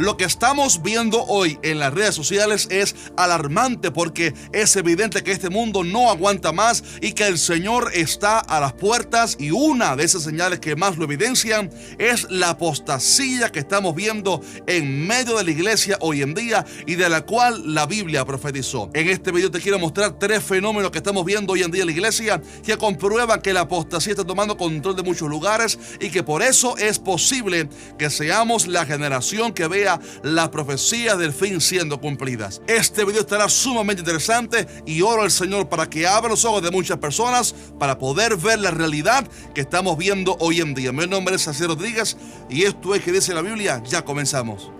Lo que estamos viendo hoy en las redes sociales es alarmante porque es evidente que este mundo no aguanta más y que el Señor está a las puertas, y una de esas señales que más lo evidencian es la apostasía que estamos viendo en medio de la iglesia hoy en día y de la cual la Biblia profetizó. En este video te quiero mostrar 3 fenómenos que estamos viendo hoy en día en la iglesia que comprueban que la apostasía está tomando control de muchos lugares y que por eso es posible que seamos la generación que vea las profecías del fin siendo cumplidas. Este video estará sumamente interesante y oro al Señor para que abra los ojos de muchas personas para poder ver la realidad que estamos viendo hoy en día. Mi nombre es Aciel Rodríguez y esto es Que Dice la Biblia. Ya comenzamos.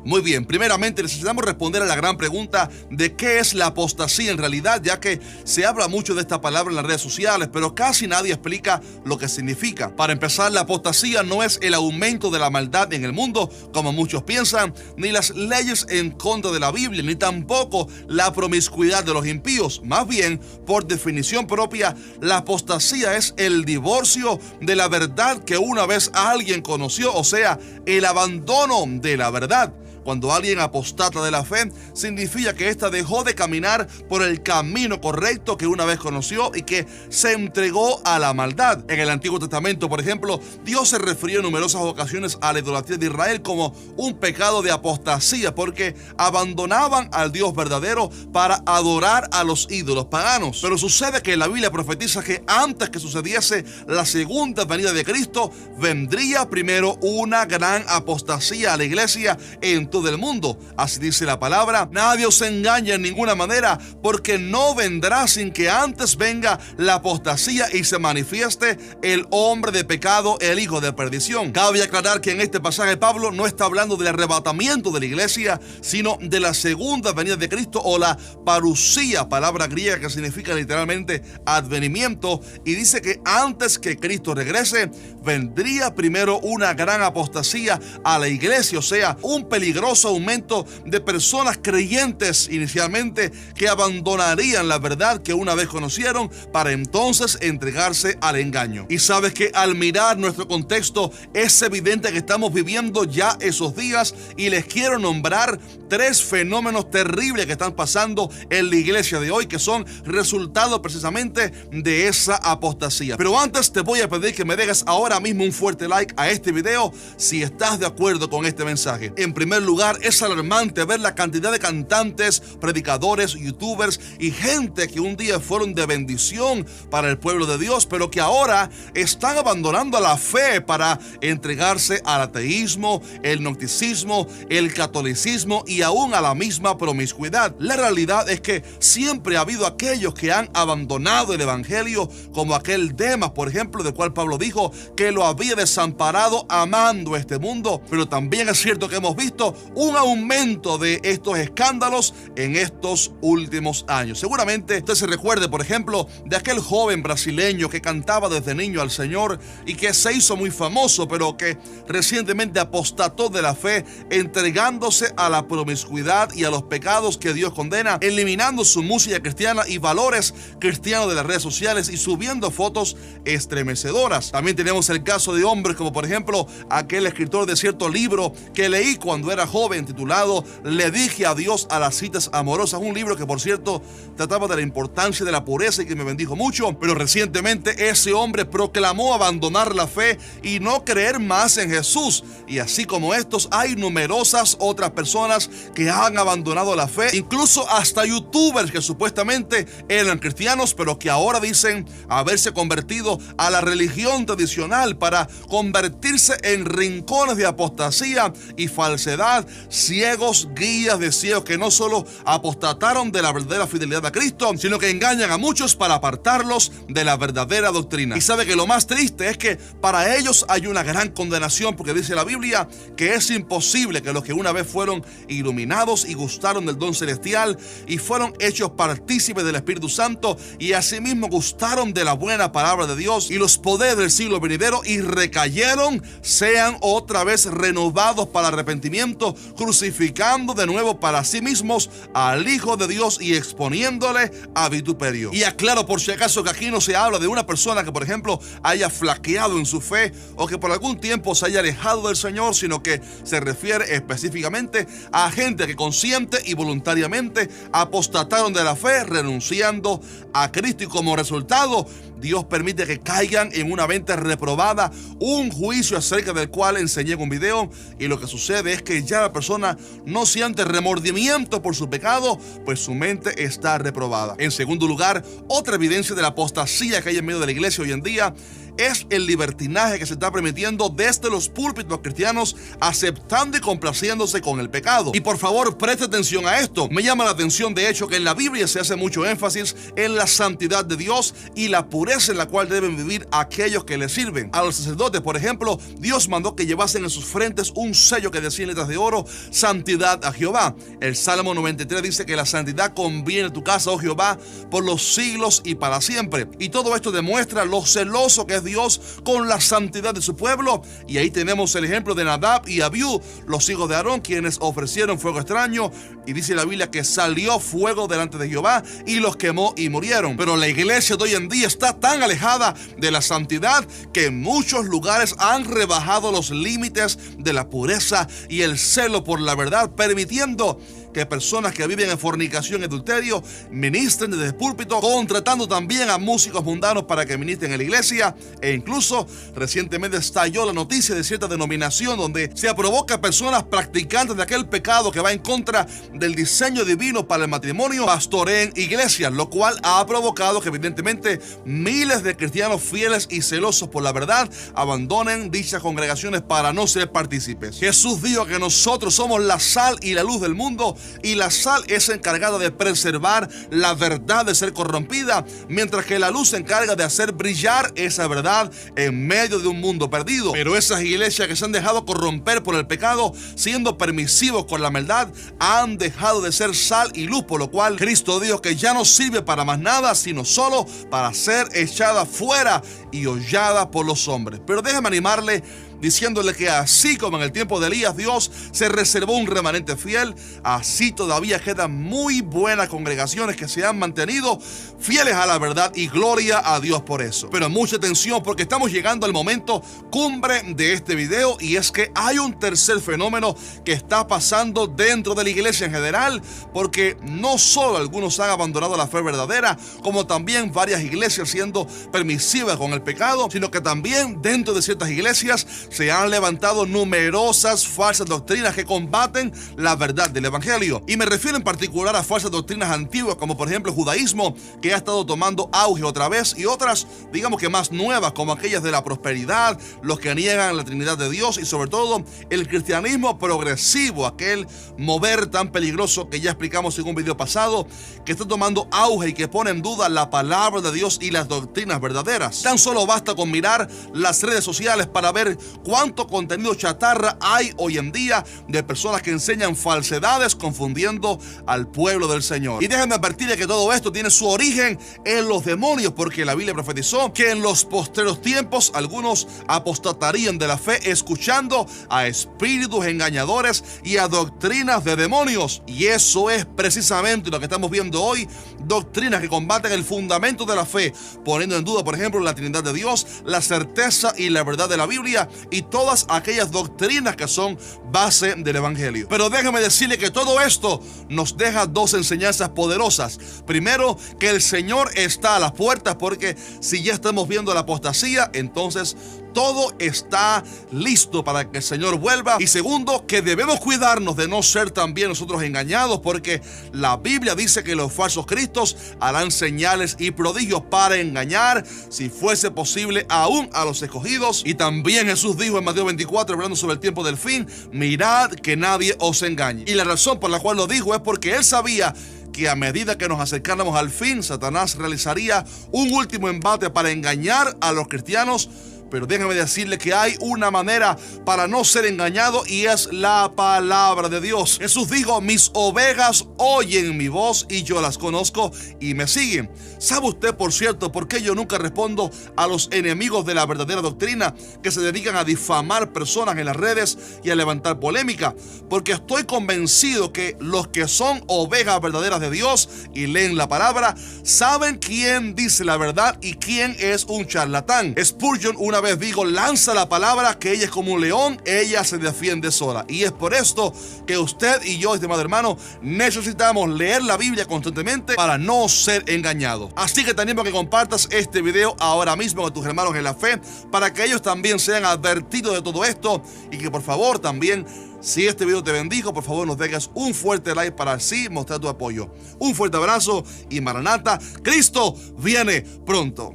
Muy bien, primeramente necesitamos responder a la gran pregunta de qué es la apostasía en realidad, ya que se habla mucho de esta palabra en las redes sociales, pero casi nadie explica lo que significa. Para empezar, la apostasía no es el aumento de la maldad en el mundo, como muchos piensan, ni las leyes en contra de la Biblia, ni tampoco la promiscuidad de los impíos. Más bien, por definición propia, la apostasía es el divorcio de la verdad que una vez alguien conoció, o sea, el abandono de la verdad. Cuando alguien apostata de la fe, significa que ésta dejó de caminar por el camino correcto que una vez conoció y que se entregó a la maldad. En el Antiguo Testamento, por ejemplo, Dios se refirió en numerosas ocasiones a la idolatría de Israel como un pecado de apostasía, porque abandonaban al Dios verdadero para adorar a los ídolos paganos. Pero sucede que la Biblia profetiza que antes que sucediese la segunda venida de Cristo, vendría primero una gran apostasía a la iglesia en del mundo. Así dice la palabra: nadie os engañe en ninguna manera, porque no vendrá sin que antes venga la apostasía y se manifieste el hombre de pecado, el hijo de perdición. Cabe aclarar que en este pasaje Pablo no está hablando del arrebatamiento de la iglesia, sino de la segunda venida de Cristo, o la parusía, palabra griega que significa literalmente advenimiento, y dice que antes que Cristo regrese, vendría primero una gran apostasía a la iglesia, o sea, un peligroso aumento de personas creyentes inicialmente que abandonarían la verdad que una vez conocieron para entonces entregarse al engaño. Y sabes que al mirar nuestro contexto es evidente que estamos viviendo ya esos días, y les quiero nombrar 3 fenómenos terribles que están pasando en la iglesia de hoy, que son resultado precisamente de esa apostasía. Pero antes te voy a pedir que me dejes ahora mismo un fuerte like a este video si estás de acuerdo con este mensaje. En primer lugar, es alarmante ver la cantidad de cantantes, predicadores, youtubers y gente que un día fueron de bendición para el pueblo de Dios, pero que ahora están abandonando la fe para entregarse al ateísmo, el gnosticismo, el catolicismo y aún a la misma promiscuidad. La realidad es que siempre ha habido aquellos que han abandonado el evangelio, como aquel Demas, por ejemplo, del cual Pablo dijo que lo había desamparado amando este mundo. Pero también es cierto que hemos visto un aumento de estos escándalos en estos últimos años. Seguramente usted se recuerde, por ejemplo, de aquel joven brasileño que cantaba desde niño al Señor y que se hizo muy famoso, pero que recientemente apostató de la fe, entregándose a la promiscuidad y a los pecados que Dios condena, eliminando su música cristiana y valores cristianos de las redes sociales y subiendo fotos estremecedoras. También tenemos el caso de hombres como, por ejemplo, aquel escritor de cierto libro que leí cuando era joven, titulado Le dije adiós a las citas amorosas, un libro que, por cierto, trataba de la importancia de la pureza y que me bendijo mucho. Pero recientemente ese hombre proclamó abandonar la fe y no creer más en Jesús, y así como estos hay numerosas otras personas que han abandonado la fe, incluso hasta youtubers que supuestamente eran cristianos pero que ahora dicen haberse convertido a la religión tradicional para convertirse en rincones de apostasía y falsedad, ciegos guías de ciegos que no solo apostataron de la verdadera fidelidad a Cristo, sino que engañan a muchos para apartarlos de la verdadera doctrina. Y sabe que lo más triste es que para ellos hay una gran condenación, porque dice la Biblia que es imposible que los que una vez fueron iluminados y gustaron del don celestial y fueron hechos partícipes del Espíritu Santo y asimismo gustaron de la buena palabra de Dios y los poderes del siglo venidero y recayeron, sean otra vez renovados para arrepentimiento cierto, crucificando de nuevo para sí mismos al Hijo de Dios y exponiéndole a vituperio. Y aclaro por si acaso que aquí no se habla de una persona que, por ejemplo, haya flaqueado en su fe o que por algún tiempo se haya alejado del Señor, sino que se refiere específicamente a gente que consciente y voluntariamente apostataron de la fe, renunciando a Cristo, y como resultado Dios permite que caigan en una mente reprobada, un juicio acerca del cual enseñé en un video, y lo que sucede es que ya la persona no siente remordimiento por su pecado, pues su mente está reprobada. En segundo lugar, otra evidencia de la apostasía que hay en medio de la iglesia hoy en día es el libertinaje que se está permitiendo desde los púlpitos cristianos, aceptando y complaciéndose con el pecado. Y por favor, preste atención a esto. Me llama la atención, de hecho, que en la Biblia se hace mucho énfasis en la santidad de Dios y la pureza en la cual deben vivir aquellos que le sirven. A los sacerdotes, por ejemplo, Dios mandó que llevasen en sus frentes un sello que decía en letras de oro: santidad a Jehová. El Salmo 93 dice que la santidad conviene a tu casa, oh Jehová, por los siglos y para siempre. Y todo esto demuestra lo celoso que es Dios con la santidad de su pueblo. Y ahí tenemos el ejemplo de Nadab y Abiú, los hijos de Aarón, quienes ofrecieron fuego extraño, y dice la Biblia que salió fuego delante de Jehová y los quemó y murieron. Pero la iglesia de hoy en día está tan alejada de la santidad que en muchos lugares han rebajado los límites de la pureza y el celo por la verdad, permitiendo que personas que viven en fornicación y adulterio ministren desde el púlpito, contratando también a músicos mundanos para que ministren en la iglesia. E incluso recientemente estalló la noticia de cierta denominación donde se aprobó que personas practicantes de aquel pecado que va en contra del diseño divino para el matrimonio pastoreen iglesias, lo cual ha provocado que evidentemente miles de cristianos fieles y celosos por la verdad abandonen dichas congregaciones para no ser partícipes. Jesús dijo que nosotros somos la sal y la luz del mundo, y la sal es encargada de preservar la verdad de ser corrompida, mientras que la luz se encarga de hacer brillar esa verdad en medio de un mundo perdido. Pero esas iglesias que se han dejado corromper por el pecado, siendo permisivos con la maldad, han dejado de ser sal y luz, por lo cual Cristo dijo que ya no sirve para más nada, sino solo para ser echada fuera y hollada por los hombres. Pero déjeme animarle diciéndole que así como en el tiempo de Elías Dios se reservó un remanente fiel, así todavía quedan muy buenas congregaciones que se han mantenido fieles a la verdad, y gloria a Dios por eso. Pero mucha atención, porque estamos llegando al momento cumbre de este video, y es que hay un tercer fenómeno que está pasando dentro de la iglesia en general, porque no solo algunos han abandonado la fe verdadera, como también varias iglesias siendo permisivas con el pecado, sino que también dentro de ciertas iglesias se han levantado numerosas falsas doctrinas que combaten la verdad del evangelio. Y me refiero en particular a falsas doctrinas antiguas, como por ejemplo el judaísmo, que ha estado tomando auge otra vez, y otras, digamos que más nuevas, como aquellas de la prosperidad, los que niegan la Trinidad de Dios, y sobre todo el cristianismo progresivo, aquel mover tan peligroso que ya explicamos en un video pasado, que está tomando auge y que pone en duda la palabra de Dios y las doctrinas verdaderas. Tan solo basta con mirar las redes sociales para ver cuánto contenido chatarra hay hoy en día de personas que enseñan falsedades confundiendo al pueblo del Señor. Y déjenme advertirles que todo esto tiene su origen en los demonios, porque la Biblia profetizó que en los postreros tiempos algunos apostatarían de la fe escuchando a espíritus engañadores y a doctrinas de demonios. Y eso es precisamente lo que estamos viendo hoy: doctrinas que combaten el fundamento de la fe, poniendo en duda, por ejemplo, la Trinidad de Dios, la certeza y la verdad de la Biblia, y todas aquellas doctrinas que son base del evangelio. Pero déjame decirle que todo esto nos deja dos enseñanzas poderosas. Primero, que el Señor está a las puertas, porque si ya estamos viendo la apostasía, entonces todo está listo para que el Señor vuelva. Y segundo, que debemos cuidarnos de no ser también nosotros engañados, porque la Biblia dice que los falsos cristos harán señales y prodigios para engañar, si fuese posible, aún a los escogidos. Y también Jesús dijo en Mateo 24, hablando sobre el tiempo del fin: mirad que nadie os engañe. Y la razón por la cual lo dijo es porque él sabía que a medida que nos acercáramos al fin, Satanás realizaría un último embate para engañar a los cristianos, Pero déjame decirle que hay una manera para no ser engañado y es la palabra de Dios. Jesús dijo: mis ovejas oyen mi voz y yo las conozco y me siguen. ¿Sabe usted, por cierto, por qué yo nunca respondo a los enemigos de la verdadera doctrina que se dedican a difamar personas en las redes y a levantar polémica? Porque estoy convencido que los que son ovejas verdaderas de Dios y leen la palabra saben quién dice la verdad y quién es un charlatán. Spurgeon una vez dijo: lanza la palabra, que ella es como un león, ella se defiende sola. Y es por esto que usted y yo, estimado hermano, necesitamos leer la Biblia constantemente para no ser engañados. Así que te animo a que compartas este video ahora mismo con tus hermanos en la fe, para que ellos también sean advertidos de todo esto, y que por favor también, si este video te bendijo, por favor nos dejes un fuerte like para así mostrar tu apoyo. Un fuerte abrazo y Maranata, Cristo viene pronto.